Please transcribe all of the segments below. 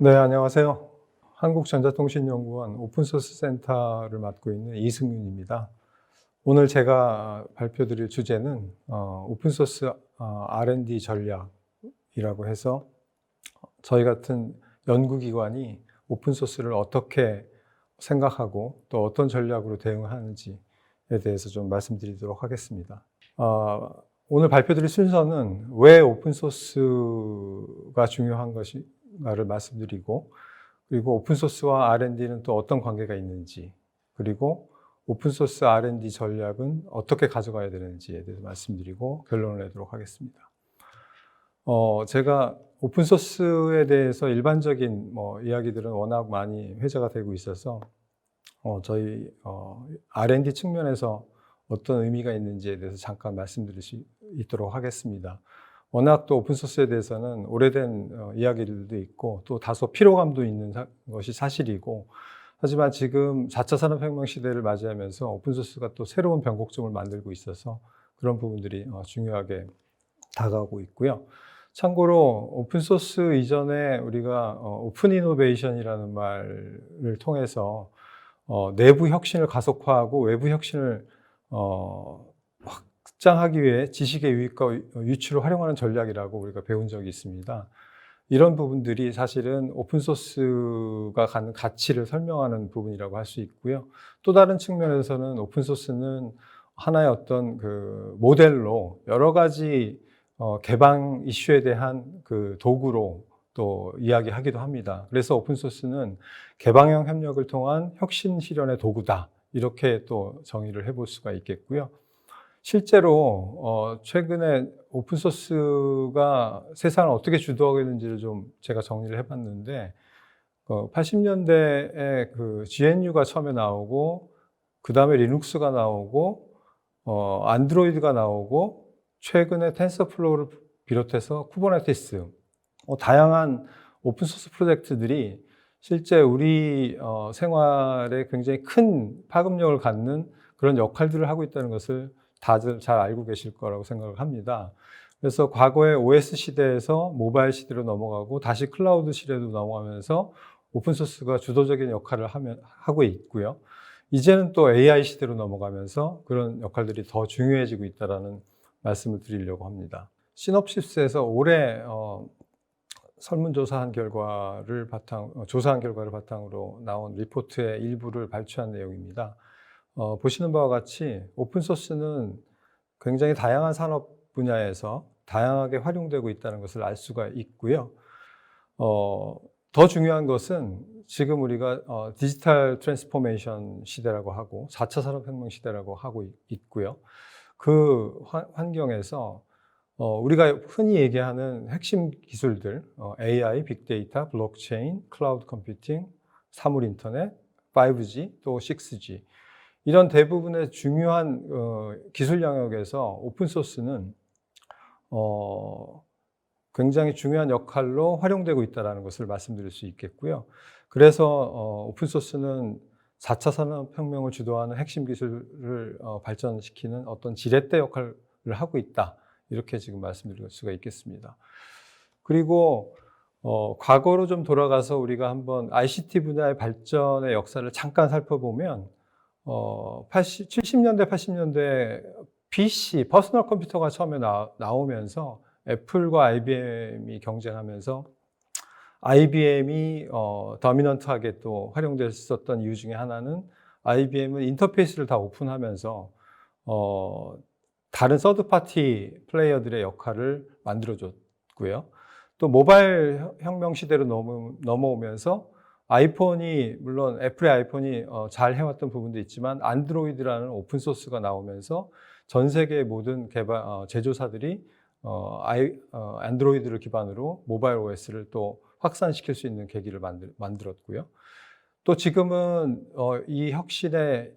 네, 안녕하세요. 한국전자통신연구원 오픈소스 센터를 맡고 있는 이승윤입니다. 오늘 제가 발표드릴 주제는 오픈소스 R&D 전략이라고 해서 저희 같은 연구기관이 오픈소스를 어떻게 생각하고 또 어떤 전략으로 대응하는지에 대해서 좀 말씀드리도록 하겠습니다. 오늘 발표드릴 순서는 왜 오픈소스가 중요한 것인가를 말씀드리고, 그리고 오픈소스와 R&D는 또 어떤 관계가 있는지, 그리고 오픈소스 R&D 전략은 어떻게 가져가야 되는지에 대해서 말씀드리고 결론을 내도록 하겠습니다. 제가 오픈소스에 대해서 일반적인 이야기들은 워낙 많이 회자가 되고 있어서 저희 R&D 측면에서 어떤 의미가 있는지에 대해서 잠깐 말씀드릴 수 있도록 하겠습니다. 워낙 또 오픈소스에 대해서는 오래된 이야기들도 있고 또 다소 피로감도 있는 것이 사실이고, 하지만 지금 4차 산업혁명 시대를 맞이하면서 오픈소스가 또 새로운 변곡점을 만들고 있어서 그런 부분들이 중요하게 다가오고 있고요. 참고로 오픈소스 이전에 우리가 오픈 이노베이션이라는 말을 통해서 내부 혁신을 가속화하고 외부 혁신을 확장하기 위해 지식의 유입과 유출을 활용하는 전략이라고 우리가 배운 적이 있습니다. 이런 부분들이 사실은 오픈소스가 갖는 가치를 설명하는 부분이라고 할 수 있고요. 또 다른 측면에서는 오픈소스는 하나의 어떤 그 모델로 여러 가지 개방 이슈에 대한 그 도구로 또 이야기하기도 합니다. 그래서 오픈소스는 개방형 협력을 통한 혁신 실현의 도구다, 이렇게 또 정의를 해볼 수가 있겠고요. 실제로 최근에 오픈소스가 세상을 어떻게 주도하고 있는지를 좀 제가 정리를 해봤는데, 80년대에 그 GNU가 처음에 나오고, 그 다음에 리눅스가 나오고, 안드로이드가 나오고, 최근에 텐서플로우를 비롯해서 쿠버네티스, 다양한 오픈소스 프로젝트들이 실제 우리 생활에 굉장히 큰 파급력을 갖는 그런 역할들을 하고 있다는 것을 다들 잘 알고 계실 거라고 생각을 합니다. 그래서 과거의 OS 시대에서 모바일 시대로 넘어가고 다시 클라우드 시대로 넘어가면서 오픈소스가 주도적인 역할을 하고 있고요. 이제는 또 AI 시대로 넘어가면서 그런 역할들이 더 중요해지고 있다는 말씀을 드리려고 합니다. 시놉시스에서 올해 조사한 결과를 바탕으로 나온 리포트의 일부를 발췌한 내용입니다. 보시는 바와 같이 오픈소스는 굉장히 다양한 산업 분야에서 다양하게 활용되고 있다는 것을 알 수가 있고요. 더 중요한 것은 지금 우리가 디지털 트랜스포메이션 시대라고 하고 4차 산업혁명 시대라고 하고 있고요. 그 환경에서 우리가 흔히 얘기하는 핵심 기술들, AI, 빅데이터, 블록체인, 클라우드 컴퓨팅, 사물 인터넷, 5G, 또 6G, 이런 대부분의 중요한 기술 영역에서 오픈소스는 굉장히 중요한 역할로 활용되고 있다는 것을 말씀드릴 수 있겠고요. 그래서 오픈소스는 4차 산업혁명을 주도하는 핵심 기술을 발전시키는 어떤 지렛대 역할을 하고 있다, 이렇게 지금 말씀드릴 수가 있겠습니다. 그리고 과거로 좀 돌아가서 우리가 한번 ICT 분야의 발전의 역사를 잠깐 살펴보면 70년대, 80년대 PC, 퍼스널 컴퓨터가 처음에 나오면서 애플과 IBM이 경쟁하면서 IBM이 도미넌트하게 또 활용됐었던 이유 중에 하나는 IBM은 인터페이스를 다 오픈하면서 다른 서드파티 플레이어들의 역할을 만들어줬고요. 또 모바일 혁명 시대로 넘어오면서 아이폰이, 물론 애플의 아이폰이 잘 해왔던 부분도 있지만 안드로이드라는 오픈소스가 나오면서 전 세계의 모든 제조사들이 안드로이드를 기반으로 모바일 OS를 또 확산시킬 수 있는 계기를 만들었고요. 또 지금은 이 혁신의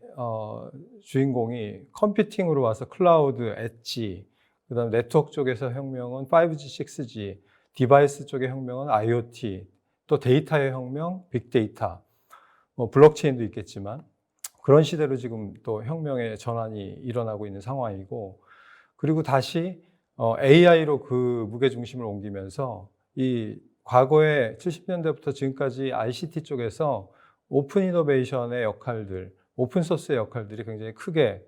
주인공이 컴퓨팅으로 와서 클라우드, 엣지, 그다음 네트워크 쪽에서 혁명은 5G, 6G, 디바이스 쪽의 혁명은 IoT, 또 데이터의 혁명, 빅데이터, 블록체인도 있겠지만 그런 시대로 지금 또 혁명의 전환이 일어나고 있는 상황이고, 그리고 다시 AI로 그 무게중심을 옮기면서 이 과거에 70년대부터 지금까지 ICT 쪽에서 오픈 이노베이션의 역할들, 오픈 소스의 역할들이 굉장히 크게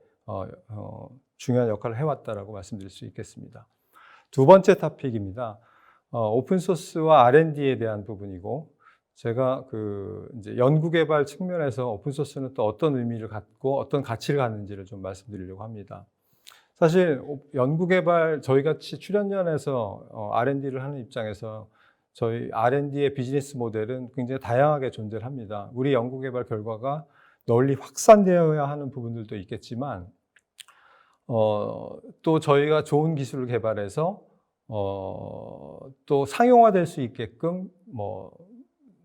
중요한 역할을 해왔다라고 말씀드릴 수 있겠습니다. 두 번째 토픽입니다. 오픈 소스와 R&D에 대한 부분이고, 제가 이제 연구개발 측면에서 오픈 소스는 또 어떤 의미를 갖고 어떤 가치를 갖는지를 좀 말씀드리려고 합니다. 사실 연구개발, 저희 같이 출연연에서 R&D를 하는 입장에서 저희 R&D의 비즈니스 모델은 굉장히 다양하게 존재를 합니다. 우리 연구개발 결과가 널리 확산되어야 하는 부분들도 있겠지만, 또 저희가 좋은 기술을 개발해서 또 상용화될 수 있게끔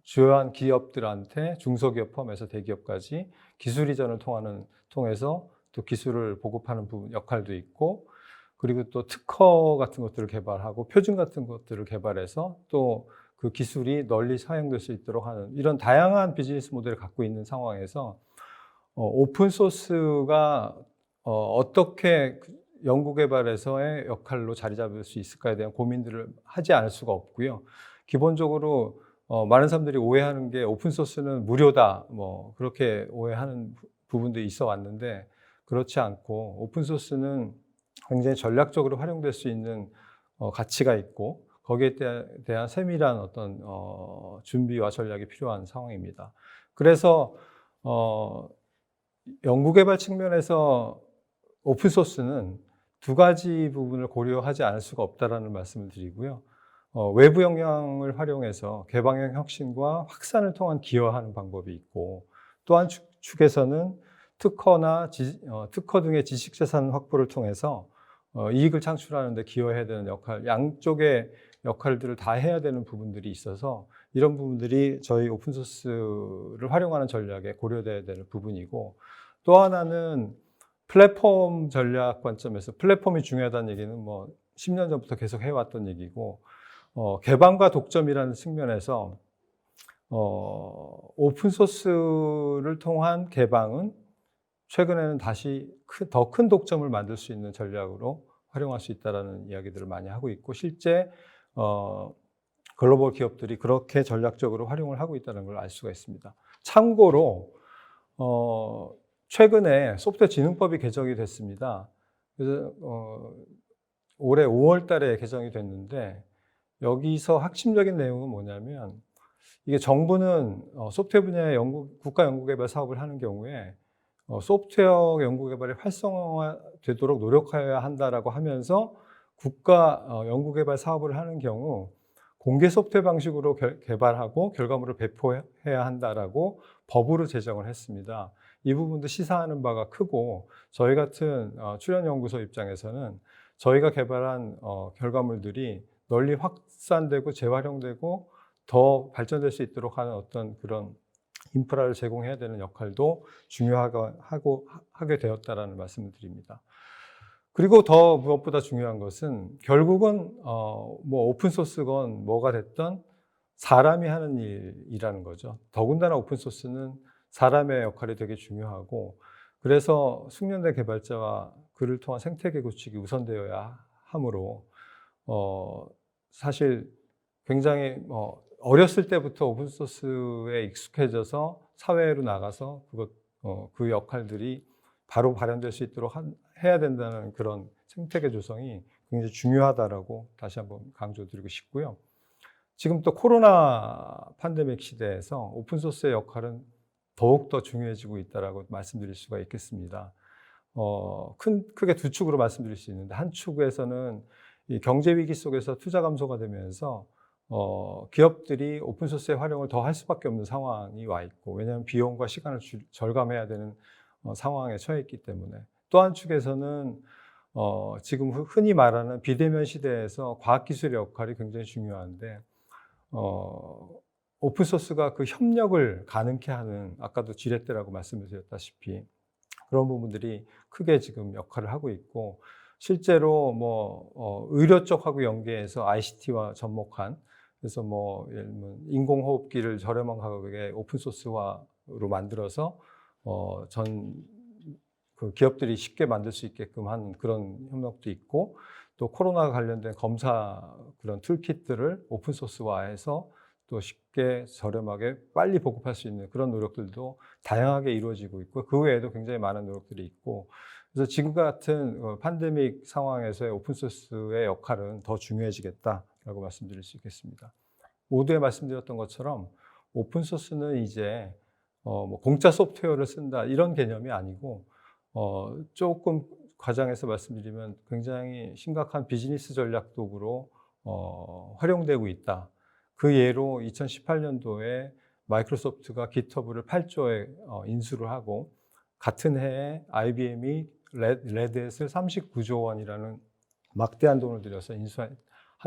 주요한 기업들한테 중소기업 포함해서 대기업까지 기술 이전을 통해서 또 기술을 보급하는 부분 역할도 있고, 그리고 또 특허 같은 것들을 개발하고 표준 같은 것들을 개발해서 또 그 기술이 널리 사용될 수 있도록 하는 이런 다양한 비즈니스 모델을 갖고 있는 상황에서 오픈 소스가 어떻게 연구개발에서의 역할로 자리 잡을 수 있을까에 대한 고민들을 하지 않을 수가 없고요. 기본적으로 많은 사람들이 오해하는 게 오픈 소스는 무료다, 그렇게 오해하는 부분도 있어 왔는데, 그렇지 않고 오픈 소스는 굉장히 전략적으로 활용될 수 있는 가치가 있고, 거기에 대한 세밀한 어떤 준비와 전략이 필요한 상황입니다. 그래서 연구개발 측면에서 오픈 소스는 두 가지 부분을 고려하지 않을 수가 없다라는 말씀을 드리고요. 외부 영향을 활용해서 개방형 혁신과 확산을 통한 기여하는 방법이 있고, 또 한 축에서는 특허 등의 지식재산 확보를 통해서 이익을 창출하는 데 기여해야 되는 역할, 양쪽의 역할들을 다 해야 되는 부분들이 있어서 이런 부분들이 저희 오픈소스를 활용하는 전략에 고려돼야 되는 부분이고, 또 하나는 플랫폼 전략 관점에서 플랫폼이 중요하다는 얘기는 10년 전부터 계속 해왔던 얘기고, 개방과 독점이라는 측면에서 오픈소스를 통한 개방은 최근에는 다시 더 큰 독점을 만들 수 있는 전략으로 활용할 수 있다는 이야기들을 많이 하고 있고, 실제 글로벌 기업들이 그렇게 전략적으로 활용을 하고 있다는 걸 알 수가 있습니다. 참고로 최근에 소프트웨어 진흥법이 개정이 됐습니다. 그래서 올해 5월 달에 개정이 됐는데, 여기서 핵심적인 내용은 뭐냐면, 이게 정부는 소프트웨어 분야의 국가 연구개발 사업을 하는 경우에 소프트웨어 연구개발이 활성화되도록 노력해야 한다라고 하면서 국가 연구개발 사업을 하는 경우 공개 소프트웨어 방식으로 개발하고 결과물을 배포해야 한다라고 법으로 제정을 했습니다. 이 부분도 시사하는 바가 크고, 저희 같은 출연연구소 입장에서는 저희가 개발한 결과물들이 널리 확산되고 재활용되고 더 발전될 수 있도록 하는 어떤 그런 인프라를 제공해야 되는 역할도 하게 되었다라는 말씀을 드립니다. 그리고 더 무엇보다 중요한 것은 결국은 오픈소스건 뭐가 됐든 사람이 하는 일이라는 거죠. 더군다나 오픈소스는 사람의 역할이 되게 중요하고, 그래서 숙련된 개발자와 그를 통한 생태계 구축이 우선되어야 하므로 사실 굉장히 어렸을 때부터 오픈소스에 익숙해져서 사회로 나가서 그 역할들이 바로 발현될 수 있도록 해야 된다는 그런 생태계 조성이 굉장히 중요하다라고 다시 한번 강조드리고 싶고요. 지금 또 코로나 팬데믹 시대에서 오픈소스의 역할은 더욱더 중요해지고 있다라고 말씀드릴 수가 있겠습니다. 크게 두 축으로 말씀드릴 수 있는데, 한 축에서는 이 경제 위기 속에서 투자 감소가 되면서 기업들이 오픈소스의 활용을 더 할 수밖에 없는 상황이 와 있고, 왜냐하면 비용과 시간을 절감해야 되는 상황에 처해 있기 때문에. 또 한 축에서는 지금 흔히 말하는 비대면 시대에서 과학기술의 역할이 굉장히 중요한데, 오픈소스가 그 협력을 가능케 하는, 아까도 지렛대라고 말씀을 드렸다시피 그런 부분들이 크게 지금 역할을 하고 있고, 실제로 의료 쪽하고 연계해서 ICT와 접목한, 그래서 예를 들면 인공호흡기를 저렴한 가격에 오픈소스화로 만들어서 그 기업들이 쉽게 만들 수 있게끔 하는 그런 협력도 있고, 또 코로나 관련된 검사 그런 툴킷들을 오픈소스화해서 또 쉽게 저렴하게 빨리 보급할 수 있는 그런 노력들도 다양하게 이루어지고 있고, 그 외에도 굉장히 많은 노력들이 있고, 그래서 지금 같은 팬데믹 상황에서의 오픈소스의 역할은 더 중요해지겠다라고 말씀드릴 수 있겠습니다. 모두에 말씀드렸던 것처럼 오픈소스는 이제 뭐 공짜 소프트웨어를 쓴다 이런 개념이 아니고, 조금 과장해서 말씀드리면 굉장히 심각한 비즈니스 전략 도구로 활용되고 있다. 그 예로 2018년도에 마이크로소프트가 깃허브를 8조에 인수를 하고, 같은 해에 IBM이 레드햇을 39조 원이라는 막대한 돈을 들여서 인수한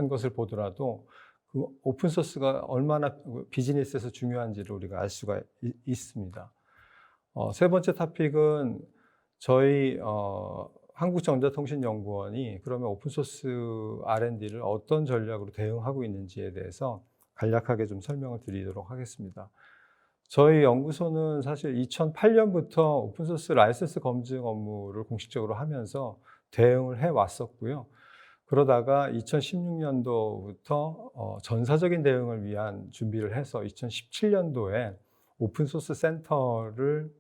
것을 보더라도 그 오픈소스가 얼마나 비즈니스에서 중요한지를 우리가 알 수가 있습니다. 세 번째 토픽은 저희 한국전자통신연구원이 그러면 오픈소스 R&D를 어떤 전략으로 대응하고 있는지에 대해서 간략하게 좀 설명을 드리도록 하겠습니다. 저희 연구소는 사실 2008년부터 오픈소스 라이선스 검증 업무를 공식적으로 하면서 대응을 해왔었고요. 그러다가 2016년도부터 전사적인 대응을 위한 준비를 해서 2017년도에 오픈소스 센터를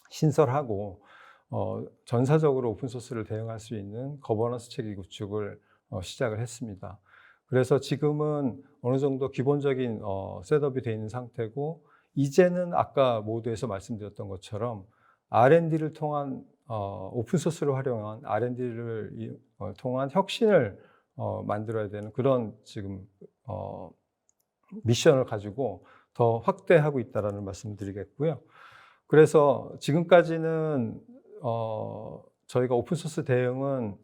신설하고 전사적으로 오픈소스를 대응할 수 있는 거버넌스 체계 구축을 시작을 했습니다. 그래서 지금은 어느 정도 기본적인 셋업이 되어 있는 상태고, 이제는 아까 모두에서 말씀드렸던 것처럼 R&D를 통한 오픈소스를 활용한 R&D를 통한 혁신을 만들어야 되는 그런 지금 미션을 가지고 더 확대하고 있다는 말씀을 드리겠고요. 그래서 지금까지는 저희가 오픈소스 대응은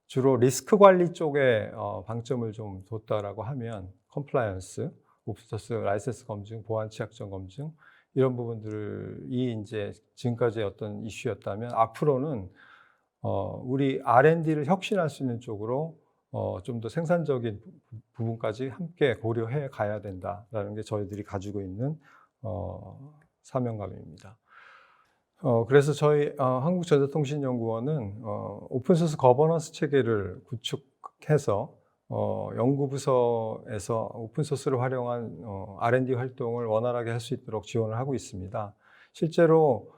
주로 리스크 관리 쪽에 방점을 좀 뒀다라고 하면 컴플라이언스, 오픈소스 라이선스 검증, 보안 취약점 검증 이런 부분들이 이제 지금까지의 어떤 이슈였다면, 앞으로는 우리 R&D를 혁신할 수 있는 쪽으로 좀 더 생산적인 부분까지 함께 고려해 가야 된다라는 게 저희들이 가지고 있는 사명감입니다. 그래서 저희 한국전자통신연구원은 오픈소스 거버넌스 체계를 구축해서 연구부서에서 오픈소스를 활용한 R&D 활동을 원활하게 할 수 있도록 지원을 하고 있습니다. 실제로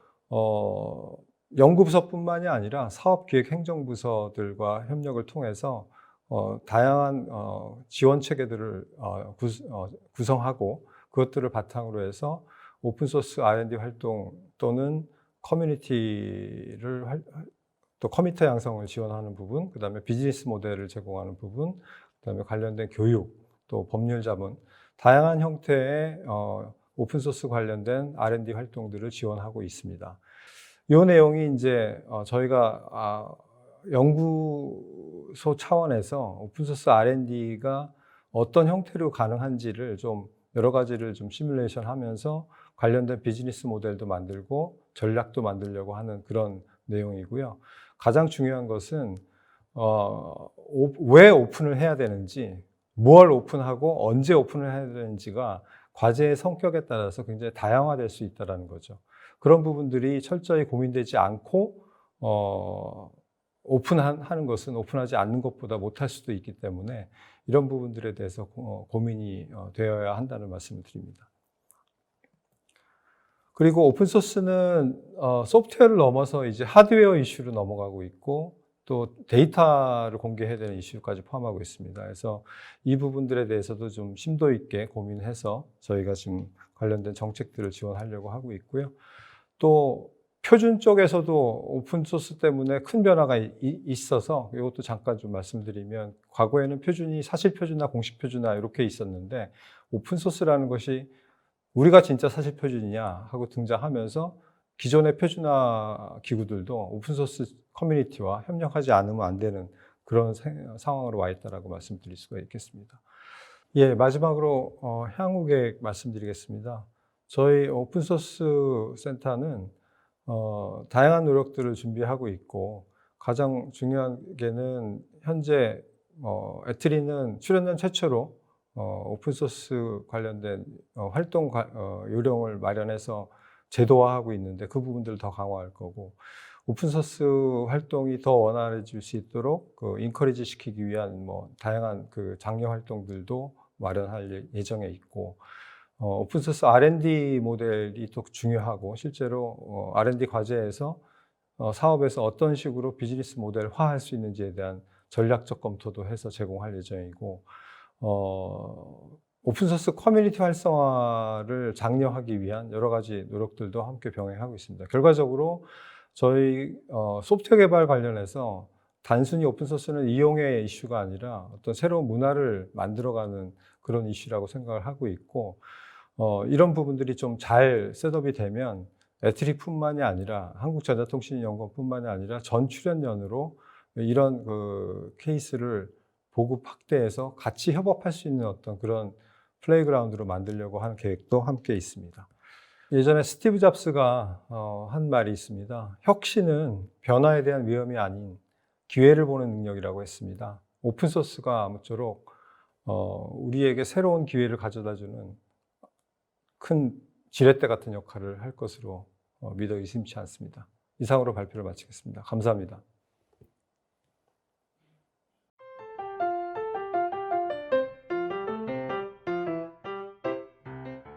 연구부서뿐만이 아니라 사업기획행정부서들과 협력을 통해서 다양한 지원 체계들을 구성하고, 그것들을 바탕으로 해서 오픈소스 R&D 활동 또는 또 커미터 양성을 지원하는 부분, 그 다음에 비즈니스 모델을 제공하는 부분, 그 다음에 관련된 교육, 또 법률 자문, 다양한 형태의 오픈소스 관련된 R&D 활동들을 지원하고 있습니다. 이 내용이 이제 저희가 연구소 차원에서 오픈소스 R&D가 어떤 형태로 가능한지를 좀 여러 가지를 좀 시뮬레이션 하면서 관련된 비즈니스 모델도 만들고 전략도 만들려고 하는 그런 내용이고요. 가장 중요한 것은 왜 오픈을 해야 되는지, 뭘 오픈하고 언제 오픈을 해야 되는지가 과제의 성격에 따라서 굉장히 다양화될 수 있다는 거죠. 그런 부분들이 철저히 고민되지 않고 오픈하는 것은 오픈하지 않는 것보다 못할 수도 있기 때문에 이런 부분들에 대해서 고민이 되어야 한다는 말씀을 드립니다. 그리고 오픈소스는 소프트웨어를 넘어서 이제 하드웨어 이슈로 넘어가고 있고, 또 데이터를 공개해야 되는 이슈까지 포함하고 있습니다. 그래서 이 부분들에 대해서도 좀 심도 있게 고민해서 저희가 지금 관련된 정책들을 지원하려고 하고 있고요. 또 표준 쪽에서도 오픈소스 때문에 큰 변화가 있어서 이것도 잠깐 좀 말씀드리면, 과거에는 표준이 사실표준화, 공식표준화 이렇게 있었는데, 오픈소스라는 것이 우리가 진짜 사실표준이냐 하고 등장하면서 기존의 표준화 기구들도 오픈소스 커뮤니티와 협력하지 않으면 안 되는 그런 상황으로 와 있다고 말씀드릴 수가 있겠습니다. 예, 마지막으로 향후 계획 말씀드리겠습니다. 저희 오픈소스 센터는 다양한 노력들을 준비하고 있고, 가장 중요한 게는 현재 에트리는 출연년 최초로 오픈소스 관련된 활동 요령을 마련해서 제도화하고 있는데, 그 부분들을 더 강화할 거고, 오픈소스 활동이 더 원활해질 수 있도록 인커리지 시키기 위한 다양한 장려 활동들도 마련할 예정에 있고, 오픈소스 R&D 모델이 또 중요하고, 실제로 R&D 과제에서 사업에서 어떤 식으로 비즈니스 모델화할 수 있는지에 대한 전략적 검토도 해서 제공할 예정이고, 오픈소스 커뮤니티 활성화를 장려하기 위한 여러 가지 노력들도 함께 병행하고 있습니다. 결과적으로 저희 소프트웨어 개발 관련해서 단순히 오픈소스는 이용의 이슈가 아니라 어떤 새로운 문화를 만들어가는 그런 이슈라고 생각을 하고 있고, 이런 부분들이 좀 잘 셋업이 되면 애트릭뿐만이 아니라 한국전자통신연구원뿐만이 아니라 전 출연연으로 이런 케이스를 보급 확대해서 같이 협업할 수 있는 어떤 그런 플레이그라운드로 만들려고 하는 계획도 함께 있습니다. 예전에 스티브 잡스가 한 말이 있습니다. 혁신은 변화에 대한 위험이 아닌 기회를 보는 능력이라고 했습니다. 오픈소스가 아무쪼록 우리에게 새로운 기회를 가져다주는 큰 지렛대 같은 역할을 할 것으로 믿어 의심치 않습니다. 이상으로 발표를 마치겠습니다. 감사합니다.